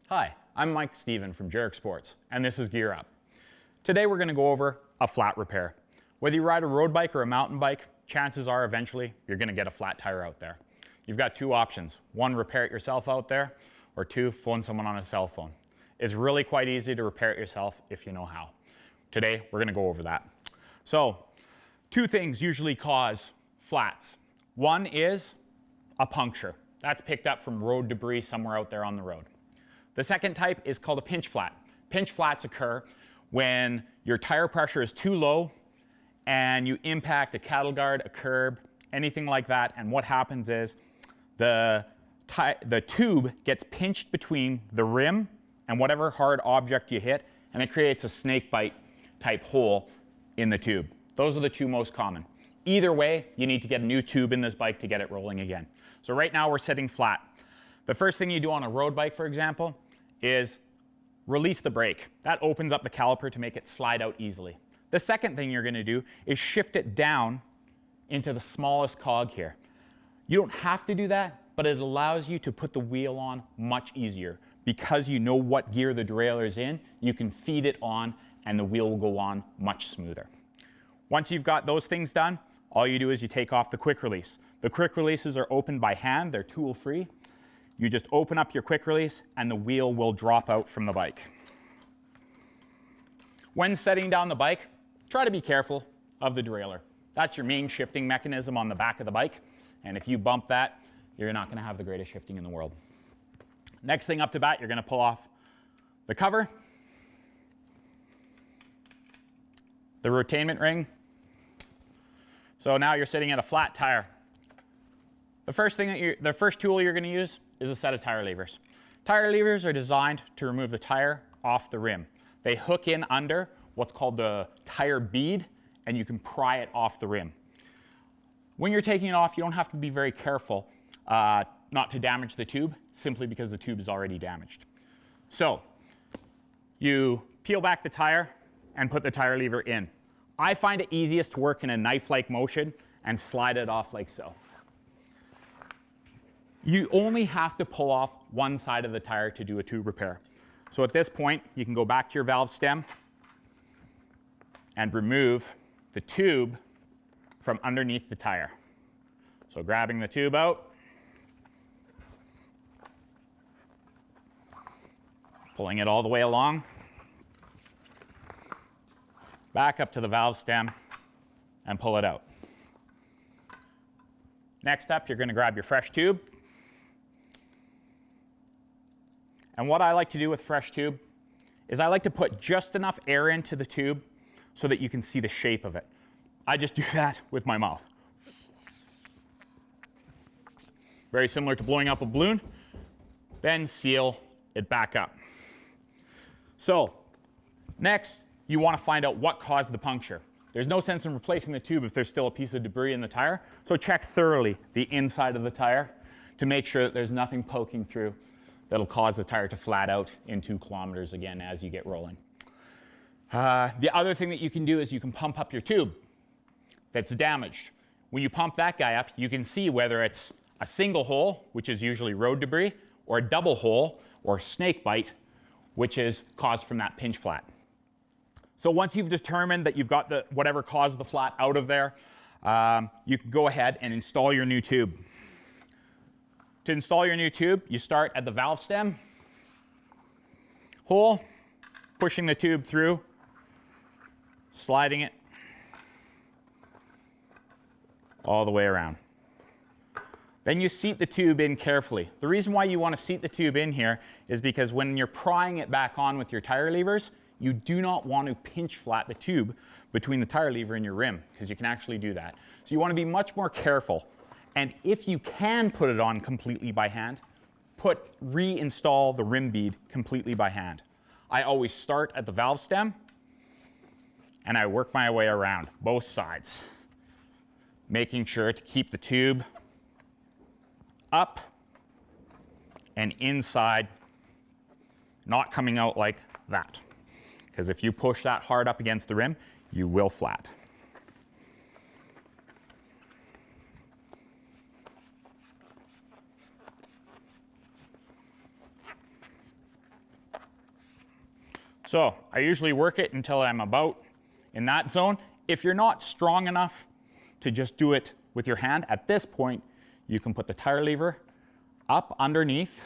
Hi, I'm Mike Stephen from Jarek Sports, and this is Gear Up. Today we're going to go over a flat repair. Whether you ride a road bike or a mountain bike, chances are eventually you're going to get a flat tire out there. You've got two options. One, repair it yourself out there, or two, phone someone on a cell phone. It's really quite easy to repair it yourself if you know how. Today we're going to go over that. So, two things usually cause flats. One is a puncture. That's picked up from road debris somewhere out there on the road. The second type is called a pinch flat. Pinch flats occur when your tire pressure is too low and you impact a cattle guard, a curb, anything like that, and what happens is the tube gets pinched between the rim and whatever hard object you hit, and it creates a snake bite type hole in the tube. Those are the two most common. Either way, you need to get a new tube in this bike to get it rolling again. So right now we're sitting flat. The first thing you do on a road bike, for example, is release the brake. That opens up the caliper to make it slide out easily. The second thing you're going to do is shift it down into the smallest cog here. You don't have to do that, but it allows you to put the wheel on much easier. Because you know what gear the derailleur's in, you can feed it on and the wheel will go on much smoother. Once you've got those things done, all you do is you take off the quick release. The quick releases are opened by hand, they're tool free. You just open up your quick release and the wheel will drop out from the bike. When setting down the bike, try to be careful of the derailleur. That's your main shifting mechanism on the back of the bike, and if you bump that, you're not going to have the greatest shifting in the world. Next thing up to bat, you're going to pull off the cover, the retainment ring. So now you're sitting at a flat tire. The first tool you're going to use is a set of tire levers. Tire levers are designed to remove the tire off the rim. They hook in under what's called the tire bead, and you can pry it off the rim. When you're taking it off, you don't have to be very careful not to damage the tube, simply because the tube is already damaged. So you peel back the tire and put the tire lever in. I find it easiest to work in a knife-like motion and slide it off like so. You only have to pull off one side of the tire to do a tube repair. So at this point, you can go back to your valve stem and remove the tube from underneath the tire. So grabbing the tube out, pulling it all the way along, back up to the valve stem and pull it out. Next up, you're going to grab your fresh tube. And what I like to do with fresh tube is I like to put just enough air into the tube so that you can see the shape of it. I just do that with my mouth. Very similar to blowing up a balloon. Then seal it back up. So next, you want to find out what caused the puncture. There's no sense in replacing the tube if there's still a piece of debris in the tire. So check thoroughly the inside of the tire to make sure that there's nothing poking through that'll cause the tire to flat out in 2 kilometers again as you get rolling. The other thing that you can do is you can pump up your tube that's damaged. When you pump that guy up, you can see whether it's a single hole, which is usually road debris, or a double hole, or snake bite, which is caused from that pinch flat. So once you've determined that you've got whatever caused the flat out of there, you can go ahead and install your new tube. To install your new tube, you start at the valve stem hole, pushing the tube through, sliding it all the way around. Then you seat the tube in carefully. The reason why you want to seat the tube in here is because when you're prying it back on with your tire levers, you do not want to pinch flat the tube between the tire lever and your rim, because you can actually do that. So you want to be much more careful. And if you can put it on completely by hand, reinstall the rim bead completely by hand. I always start at the valve stem and I work my way around both sides, making sure to keep the tube up and inside, not coming out like that. Because if you push that hard up against the rim, you will flat. So I usually work it until I'm about in that zone. If you're not strong enough to just do it with your hand, at this point, you can put the tire lever up underneath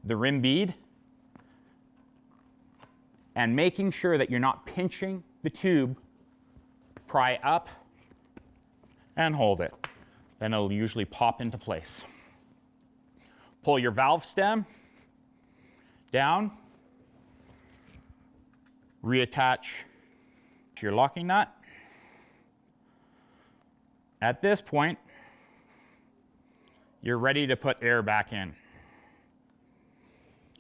the rim bead and making sure that you're not pinching the tube, pry up and hold it. Then it'll usually pop into place. Pull your valve stem down, reattach your locking nut. At this point, you're ready to put air back in.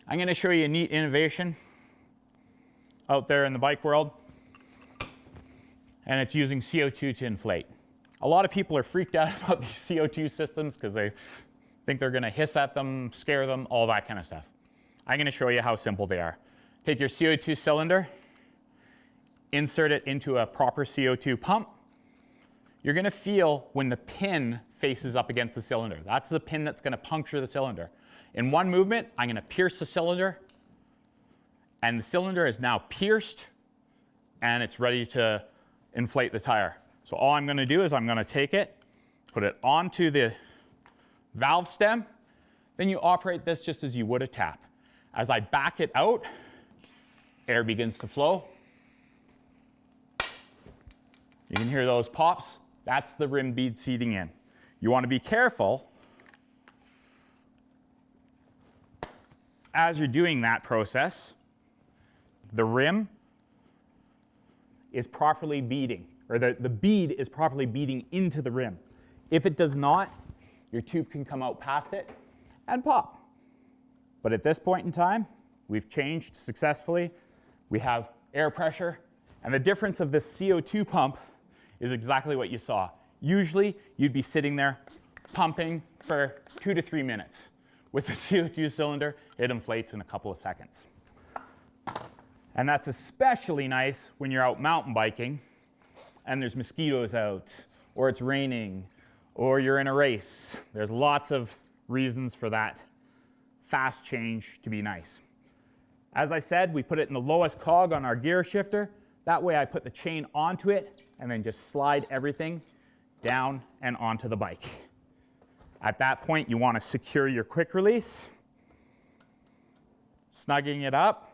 I'm going to show you a neat innovation out there in the bike world, and it's using CO2 to inflate. A lot of people are freaked out about these CO2 systems because they think they're going to hiss at them, scare them, all that kind of stuff. I'm going to show you how simple they are. Take your CO2 cylinder, insert it into a proper CO2 pump. You're going to feel when the pin faces up against the cylinder. That's the pin that's going to puncture the cylinder. In one movement, I'm going to pierce the cylinder, and the cylinder is now pierced, and it's ready to inflate the tire. So all I'm going to do is I'm going to take it, put it onto the valve stem, then you operate this just as you would a tap. As I back it out, air begins to flow. You can hear those pops. That's the rim bead seating in. You want to be careful as you're doing that process. The rim is properly beading, or the bead is properly beading into the rim. If it does not, your tube can come out past it and pop. But at this point in time, we've changed successfully. We have air pressure, and the difference of this CO2 pump is exactly what you saw. Usually, you'd be sitting there pumping for 2 to 3 minutes. With the CO2 cylinder, it inflates in a couple of seconds. And that's especially nice when you're out mountain biking and there's mosquitoes out, or it's raining, or you're in a race. There's lots of reasons for that fast change to be nice. As I said, we put it in the lowest cog on our gear shifter. That way I put the chain onto it and then just slide everything down and onto the bike. At that point, you want to secure your quick release, snugging it up.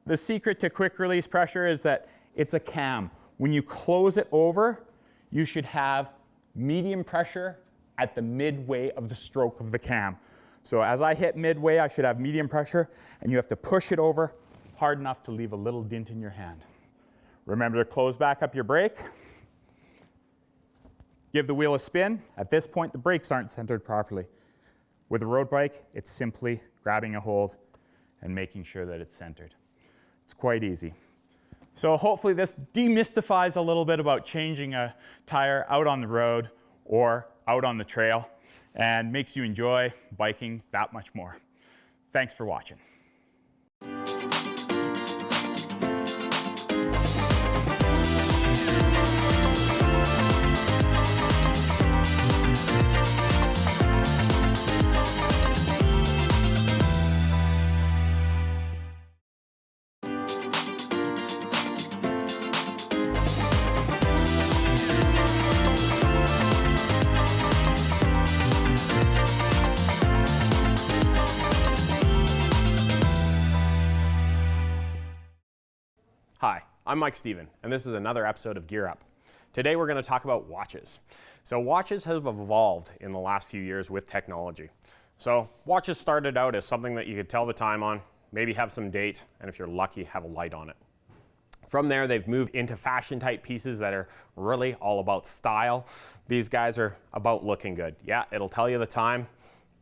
The secret to quick release pressure is that it's a cam. When you close it over, you should have medium pressure at the midway of the stroke of the cam. So as I hit midway, I should have medium pressure, and you have to push it over hard enough to leave a little dent in your hand. Remember to close back up your brake. Give the wheel a spin. At this point, the brakes aren't centered properly. With a road bike, it's simply grabbing a hold and making sure that it's centered. It's quite easy. So hopefully this demystifies a little bit about changing a tire out on the road or out on the trail and makes you enjoy biking that much more. Thanks for watching. Hi, I'm Mike Stephen, and this is another episode of Gear Up. Today we're going to talk about watches. So watches have evolved in the last few years with technology. So watches started out as something that you could tell the time on, maybe have some date, and if you're lucky, have a light on it. From there, they've moved into fashion type pieces that are really all about style. These guys are about looking good. Yeah, it'll tell you the time,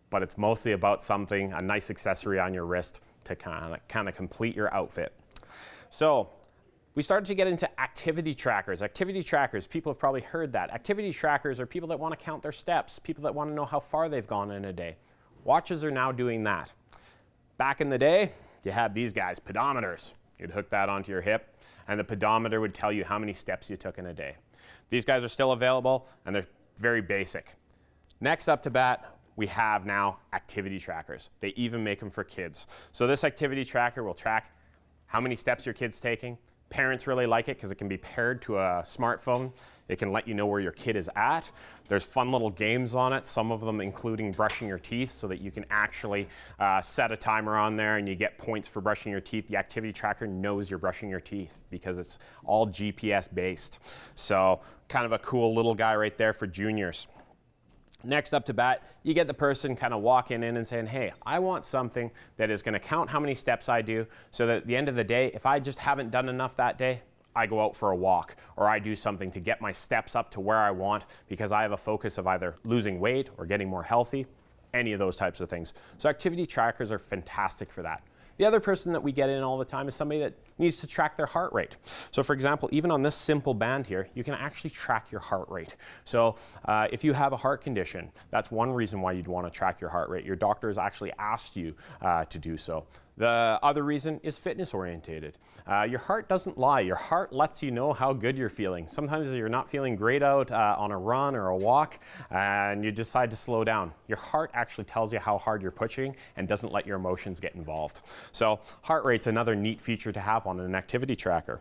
but it's mostly about something, a nice accessory on your wrist to kind of complete your outfit. So we started to get into activity trackers. Activity trackers, people have probably heard that. Activity trackers are people that want to count their steps, people that want to know how far they've gone in a day. Watches are now doing that. Back in the day, you had these guys, pedometers. You'd hook that onto your hip, and the pedometer would tell you how many steps you took in a day. These guys are still available, and they're very basic. Next up to bat, we have now activity trackers. They even make them for kids. So this activity tracker will track how many steps your kid's taking. Parents really like it because it can be paired to a smartphone. It can let you know where your kid is at. There's fun little games on it, some of them including brushing your teeth, so that you can actually set a timer on there and you get points for brushing your teeth. The activity tracker knows you're brushing your teeth because it's all GPS based. So kind of a cool little guy right there for juniors. Next up to bat, you get the person kind of walking in and saying, hey, I want something that is going to count how many steps I do, so that at the end of the day, if I just haven't done enough that day, I go out for a walk, or I do something to get my steps up to where I want because I have a focus of either losing weight or getting more healthy, any of those types of things. So activity trackers are fantastic for that. The other person that we get in all the time is somebody that needs to track their heart rate. So for example, even on this simple band here, you can actually track your heart rate. So if you have a heart condition, that's one reason why you'd want to track your heart rate. Your doctor has actually asked you to do so. The other reason is fitness orientated. Your heart doesn't lie. Your heart lets you know how good you're feeling. Sometimes you're not feeling great out on a run or a walk and you decide to slow down. Your heart actually tells you how hard you're pushing and doesn't let your emotions get involved. So heart rate's another neat feature to have on an activity tracker.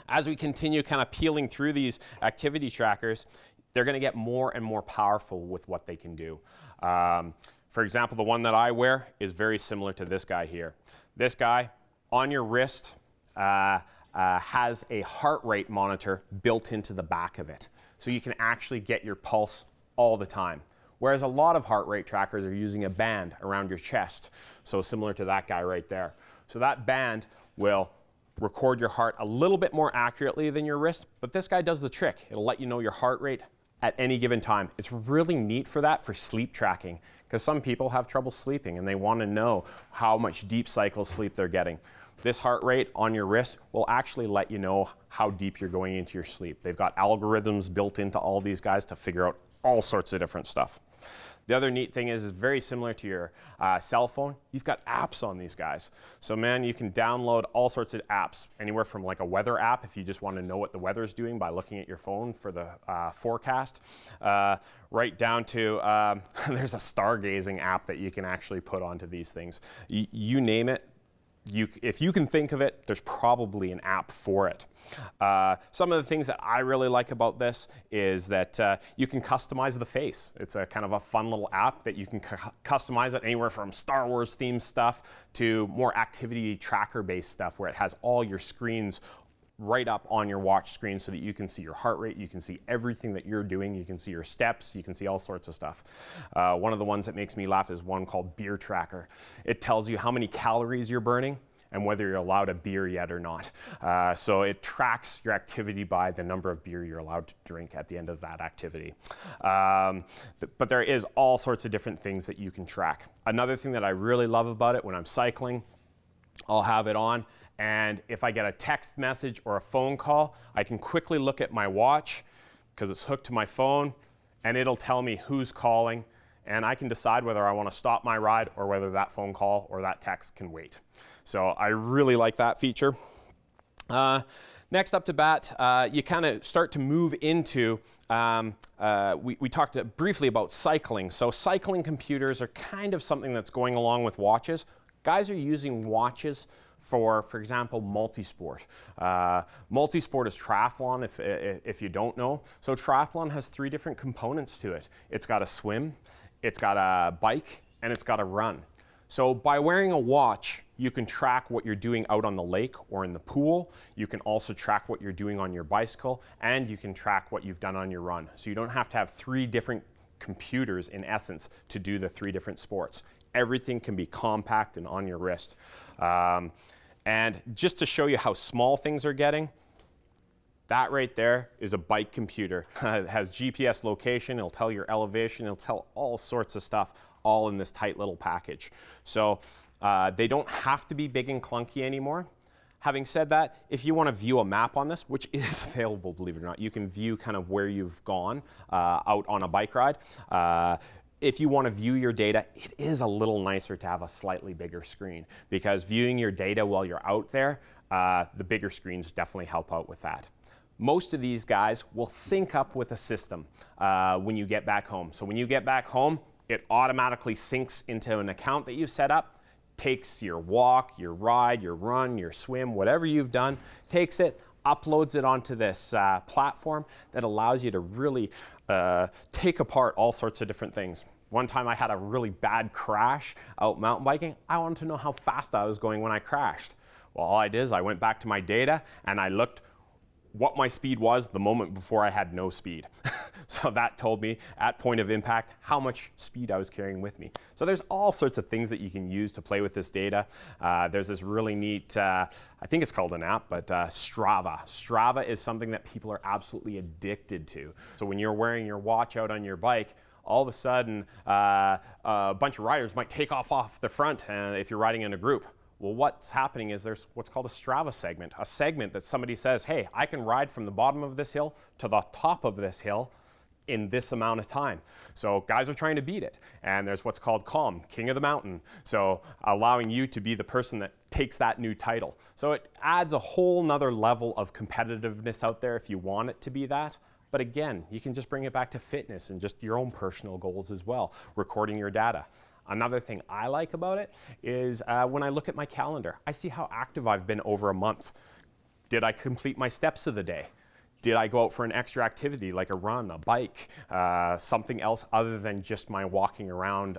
As we continue kind of peeling through these activity trackers, they're going to get more and more powerful with what they can do. For example, the one that I wear is very similar to this guy here. This guy on your wrist has a heart rate monitor built into the back of it. So you can actually get your pulse all the time. Whereas a lot of heart rate trackers are using a band around your chest. So similar to that guy right there. So that band will record your heart a little bit more accurately than your wrist, but this guy does the trick. It'll let you know your heart rate at any given time. It's really neat for that, for sleep tracking, because some people have trouble sleeping and they want to know how much deep cycle sleep they're getting. This heart rate on your wrist will actually let you know how deep you're going into your sleep. They've got algorithms built into all these guys to figure out all sorts of different stuff. The other neat thing is very similar to your cell phone. You've got apps on these guys. So man, you can download all sorts of apps, anywhere from like a weather app if you just want to know what the weather is doing by looking at your phone for the forecast, right down to there's a stargazing app that you can actually put onto these things. You name it. If you can think of it, there's probably an app for it. Some of the things that I really like about this is that you can customize the face. It's a kind of a fun little app that you can customize it anywhere from Star Wars themed stuff to more activity tracker based stuff where it has all your screens right up on your watch screen so that you can see your heart rate, you can see everything that you're doing, you can see your steps, you can see all sorts of stuff. One of the ones that makes me laugh is one called Beer Tracker. It tells you how many calories you're burning and whether you're allowed a beer yet or not. So it tracks your activity by the number of beer you're allowed to drink at the end of that activity. But there is all sorts of different things that you can track. Another thing that I really love about it, when I'm cycling, I'll have it on, and if I get a text message or a phone call, I can quickly look at my watch because it's hooked to my phone, and it'll tell me who's calling, and I can decide whether I want to stop my ride or whether that phone call or that text can wait. So I really like that feature. Next up to bat, you kind of start to move into, we talked briefly about cycling. So cycling computers are kind of something that's going along with watches. Guys are using watches for example, multisport. Multisport is triathlon, if you don't know. So triathlon has 3 different components to it. It's got a swim, it's got a bike, and it's got a run. So by wearing a watch, you can track what you're doing out on the lake or in the pool. You can also track what you're doing on your bicycle, and you can track what you've done on your run. So you don't have to have 3 different computers, in essence, to do the 3 different sports. Everything can be compact and on your wrist. And just to show you how small things are getting, that right there is a bike computer. It has GPS location, it'll tell your elevation, it'll tell all sorts of stuff, all in this tight little package. So they don't have to be big and clunky anymore. Having said that, if you want to view a map on this, which is available, believe it or not, you can view kind of where you've gone out on a bike ride. If you want to view your data, it is a little nicer to have a slightly bigger screen, because viewing your data while you're out there, the bigger screens definitely help out with that. Most of these guys will sync up with a system when you get back home. So when you get back home, It automatically syncs into an account that you set up, takes your walk, your ride, your run, your swim, whatever you've done, takes it, uploads it onto this platform that allows you to really take apart all sorts of different things. One time I had a really bad crash out mountain biking. I wanted to know how fast I was going when I crashed. Well, all I did is I went back to my data and I looked what my speed was the moment before I had no speed. So that told me at point of impact how much speed I was carrying with me. So there's all sorts of things that you can use to play with this data. There's this really neat, I think it's called an app, but Strava. Strava is something that people are absolutely addicted to. So when you're wearing your watch out on your bike, all of a sudden a bunch of riders might take off the front if you're riding in a group. Well, what's happening is there's what's called a Strava segment, a segment that somebody says, hey, I can ride from the bottom of this hill to the top of this hill in this amount of time. So guys are trying to beat it. And there's what's called Calm, King of the Mountain. So allowing you to be the person that takes that new title. So it adds a whole nother level of competitiveness out there if you want it to be that. But again, you can just bring it back to fitness and just your own personal goals as well, recording your data. Another thing I like about it is when I look at my calendar, I see how active I've been over a month. Did I complete my steps of the day? Did I go out for an extra activity like a run, a bike, something else other than just my walking around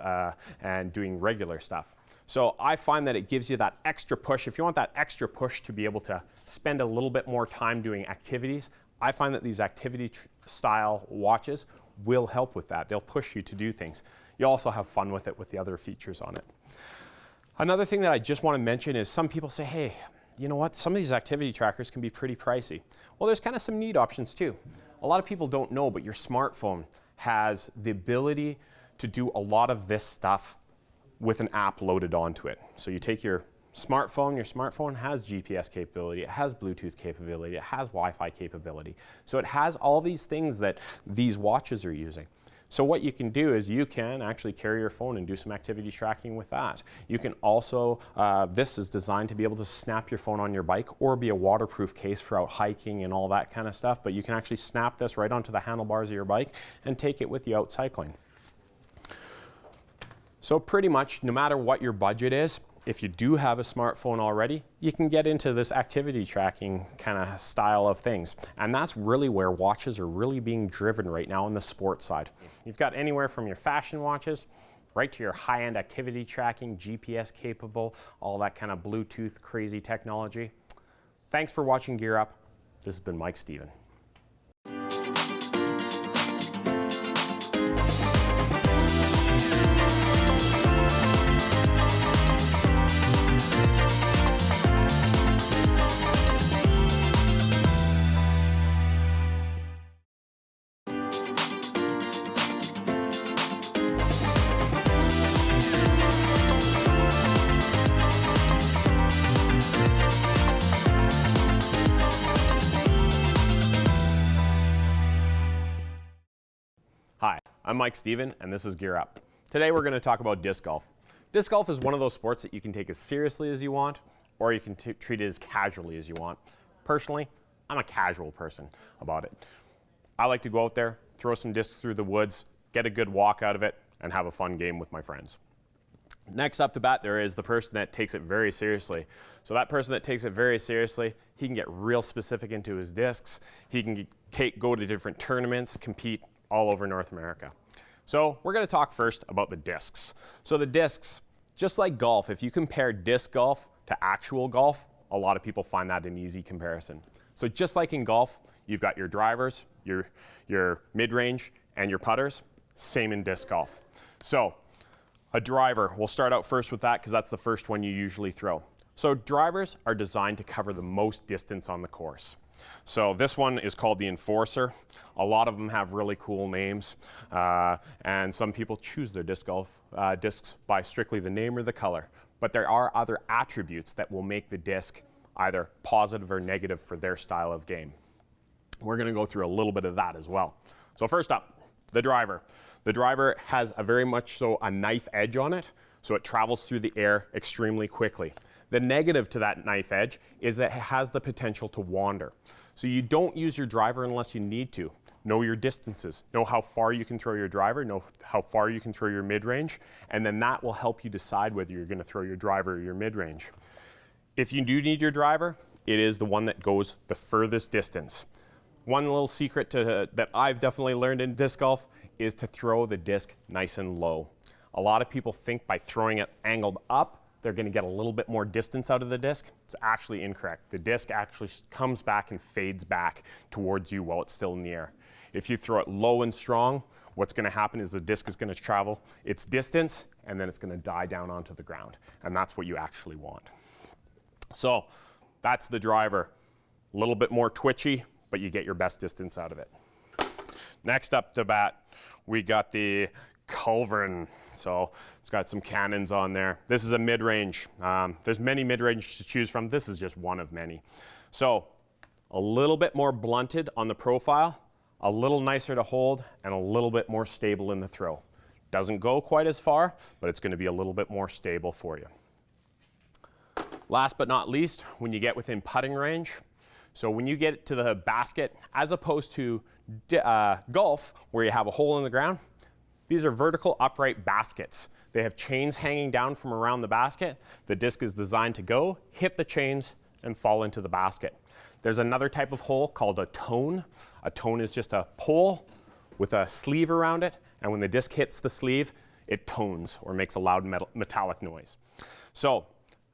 and doing regular stuff? So I find that it gives you that extra push. If you want that extra push to be able to spend a little bit more time doing activities, I find that these activity style watches will help with that. They'll push you to do things. You also have fun with it with the other features on it. Another thing that I just want to mention is some people say, hey, you know what, some of these activity trackers can be pretty pricey. Well, there's kind of some neat options too. A lot of people don't know, but your smartphone has the ability to do a lot of this stuff with an app loaded onto it. So you take your smartphone has GPS capability, it has Bluetooth capability, it has Wi-Fi capability. So it has all these things that these watches are using. So what you can do is you can actually carry your phone and do some activity tracking with that. You can also, this is designed to be able to snap your phone on your bike or be a waterproof case for out hiking and all that kind of stuff, but you can actually snap this right onto the handlebars of your bike and take it with you out cycling. So pretty much no matter what your budget is, if you do have a smartphone already, you can get into this activity tracking kind of style of things. And that's really where watches are really being driven right now on the sports side. You've got anywhere from your fashion watches right to your high-end activity tracking, GPS capable, all that kind of Bluetooth crazy technology. Thanks for watching Gear Up. This has been Mike Stephen. Hi, I'm Mike Stephen, and this is Gear Up. Today we're going to talk about disc golf. Disc golf is one of those sports that you can take as seriously as you want, or you can treat it as casually as you want. Personally, I'm a casual person about it. I like to go out there, throw some discs through the woods, get a good walk out of it, and have a fun game with my friends. Next up to bat, there is the person that takes it very seriously. So that person that takes it very seriously, he can get real specific into his discs. He can go to different tournaments, compete all over North America. So we're going to talk first about the discs. So the discs, just like golf, if you compare disc golf to actual golf, a lot of people find that an easy comparison. So just like in golf, you've got your drivers, your mid-range, and your putters. Same in disc golf. So a driver, we'll start out first with that because that's the first one you usually throw. So drivers are designed to cover the most distance on the course. So this one is called the Enforcer. A lot of them have really cool names, and some people choose their discs by strictly the name or the color. But there are other attributes that will make the disc either positive or negative for their style of game. We're going to go through a little bit of that as well. So first up, the driver. The driver has a very much so a knife edge on it, so it travels through the air extremely quickly. The negative to that knife edge is that it has the potential to wander. So you don't use your driver unless you need to. know your distances, know how far you can throw your driver, know how far you can throw your mid-range, and then that will help you decide whether you're going to throw your driver or your mid-range. If you do need your driver, it is the one that goes the furthest distance. One little secret that I've definitely learned in disc golf is to throw the disc nice and low. A lot of people think by throwing it angled up, they're going to get a little bit more distance out of the disc. It's actually incorrect. The disc actually comes back and fades back towards you while it's still in the air. If you throw it low and strong, what's going to happen is the disc is going to travel its distance and then it's going to die down onto the ground. And that's what you actually want. So that's the driver. A little bit more twitchy, but you get your best distance out of it. Next up to bat, we got the Culverin. So it's got some cannons on there. This is a mid-range. There's many mid-range to choose from. This is just one of many. So a little bit more blunted on the profile, a little nicer to hold, and a little bit more stable in the throw. Doesn't go quite as far, but it's going to be a little bit more stable for you. Last but not least, when you get within putting range, so when you get to the basket, as opposed to golf, where you have a hole in the ground, these are vertical upright baskets. They have chains hanging down from around the basket. The disc is designed to go, hit the chains, and fall into the basket. There's another type of hole called a tone. A tone is just a pole with a sleeve around it, and when the disc hits the sleeve, it tones or makes a loud metallic noise. So,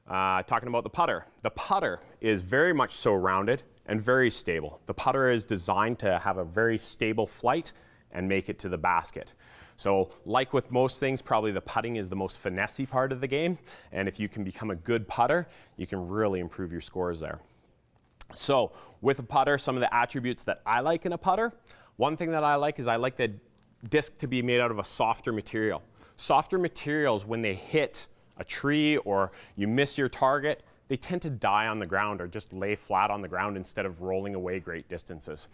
talking about the putter is very much so rounded and very stable. The putter is designed to have a very stable flight and make it to the basket. So like with most things, probably the putting is the most finessey part of the game. And if you can become a good putter, you can really improve your scores there. So with a putter, some of the attributes that I like in a putter, one thing that I like is I like the disc to be made out of a softer material. Softer materials, when they hit a tree or you miss your target, they tend to die on the ground or just lay flat on the ground instead of rolling away great distances.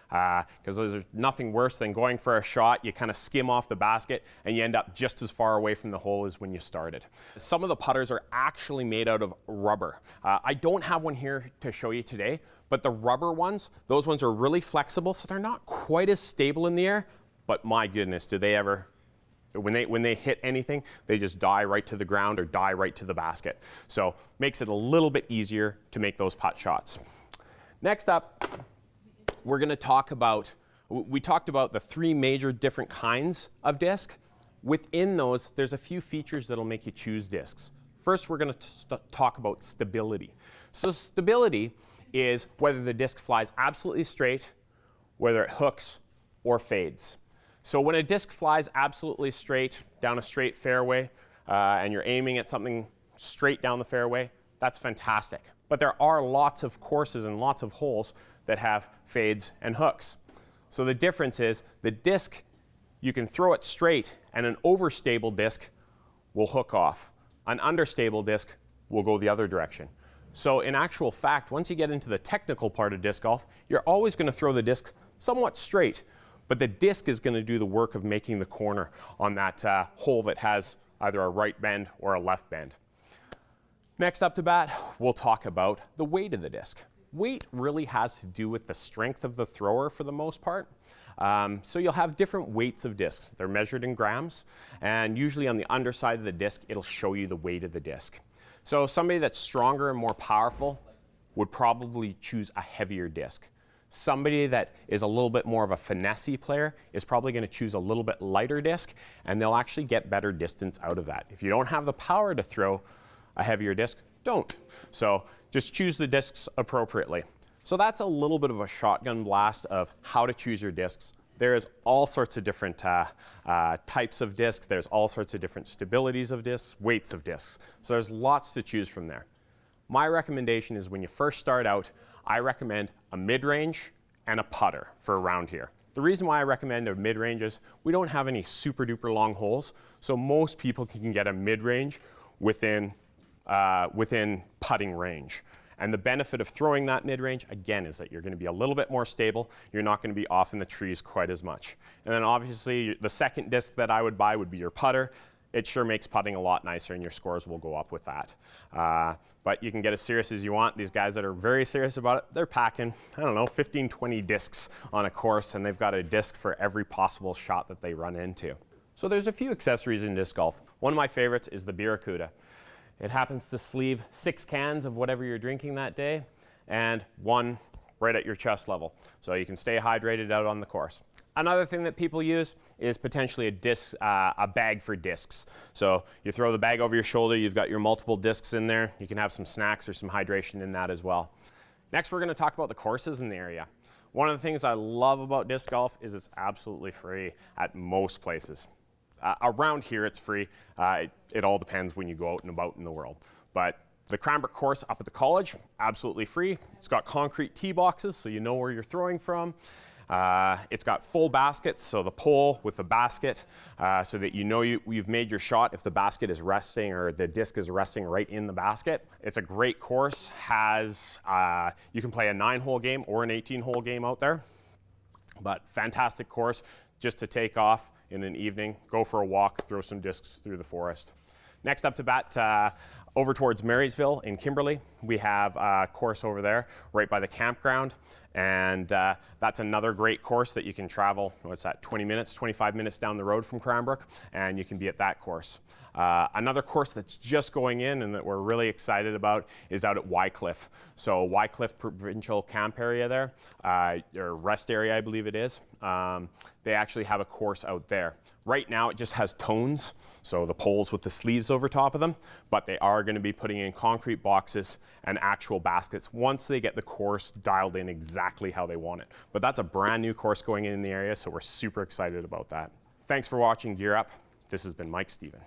Because there's nothing worse than going for a shot, you kind of skim off the basket and you end up just as far away from the hole as when you started. Some of the putters are actually made out of rubber. I don't have one here to show you today, but the rubber ones, those ones are really flexible, so they're not quite as stable in the air, but my goodness, do they ever, when they hit anything, they just die right to the ground or die right to the basket. So makes it a little bit easier to make those putt shots. Next up, we're going to talk about, we talked about the three major different kinds of disc. Within those, there's a few features that'll make you choose discs. First, we're going to talk about stability. So stability is whether the disc flies absolutely straight, whether it hooks or fades. So when a disc flies absolutely straight down a straight fairway and you're aiming at something straight down the fairway, that's fantastic. But there are lots of courses and lots of holes that have fades and hooks. So the difference is the disc, you can throw it straight and an overstable disc will hook off. An understable disc will go the other direction. So in actual fact, once you get into the technical part of disc golf, you're always going to throw the disc somewhat straight, but the disc is going to do the work of making the corner on that hole that has either a right bend or a left bend. Next up to bat, we'll talk about the weight of the disc. Weight really has to do with the strength of the thrower for the most part. So you'll have different weights of discs. They're measured in grams, and usually on the underside of the disc, it'll show you the weight of the disc. So somebody that's stronger and more powerful would probably choose a heavier disc. Somebody that is a little bit more of a finessey player is probably going to choose a little bit lighter disc, and they'll actually get better distance out of that. If you don't have the power to throw a heavier disc, don't. So just choose the discs appropriately. So that's a little bit of a shotgun blast of how to choose your discs. There's all sorts of different types of discs. There's all sorts of different stabilities of discs, weights of discs. So there's lots to choose from there. My recommendation is when you first start out, I recommend a mid-range and a putter for around here. The reason why I recommend a mid-range is we don't have any super duper long holes, so most people can get a mid-range within putting range. And the benefit of throwing that mid-range, again, is that you're going to be a little bit more stable. You're not going to be off in the trees quite as much. And then obviously the second disc that I would buy would be your putter. it sure makes putting a lot nicer, and your scores will go up with that. But you can get as serious as you want. These guys that are very serious about it, they're packing, I don't know, 15, 20 discs on a course, and they've got a disc for every possible shot that they run into. So there's a few accessories in disc golf. One of my favorites is the Barracuda. It happens to sleeve 6 cans of whatever you're drinking that day, and 1 right at your chest level, so you can stay hydrated out on the course. Another thing that people use is potentially a bag for discs. So you throw the bag over your shoulder, you've got your multiple discs in there, you can have some snacks or some hydration in that as well. Next, we're going to talk about the courses in the area. One of the things I love about disc golf is it's absolutely free at most places. Around here it's free. It all depends when you go out and about in the world. But the Cranbrook course up at the college, absolutely free. It's got concrete tee boxes, so you know where you're throwing from. It's got full baskets, so the pole with the basket, so that you know you've made your shot if the basket is resting or the disc is resting right in the basket. It's a great course. You can play a 9-hole game or an 18-hole game out there. But fantastic course just to take off in an evening, go for a walk, throw some discs through the forest. Next up to bat, over towards Marysville in Kimberley, we have a course over there right by the campground, and that's another great course that you can travel, what's that, 20 minutes, 25 minutes down the road from Cranbrook, and you can be at that course. Another course that's just going in and that we're really excited about is out at Wycliffe. So Wycliffe Provincial Camp area there, or rest area I believe it is, they actually have a course out there. Right now it just has tones, so the poles with the sleeves over top of them, but they are going to be putting in concrete boxes and actual baskets once they get the course dialed in exactly how they want it. But that's a brand new course going in the area, so we're super excited about that. Thanks for watching Gear Up. This has been Mike Stephen.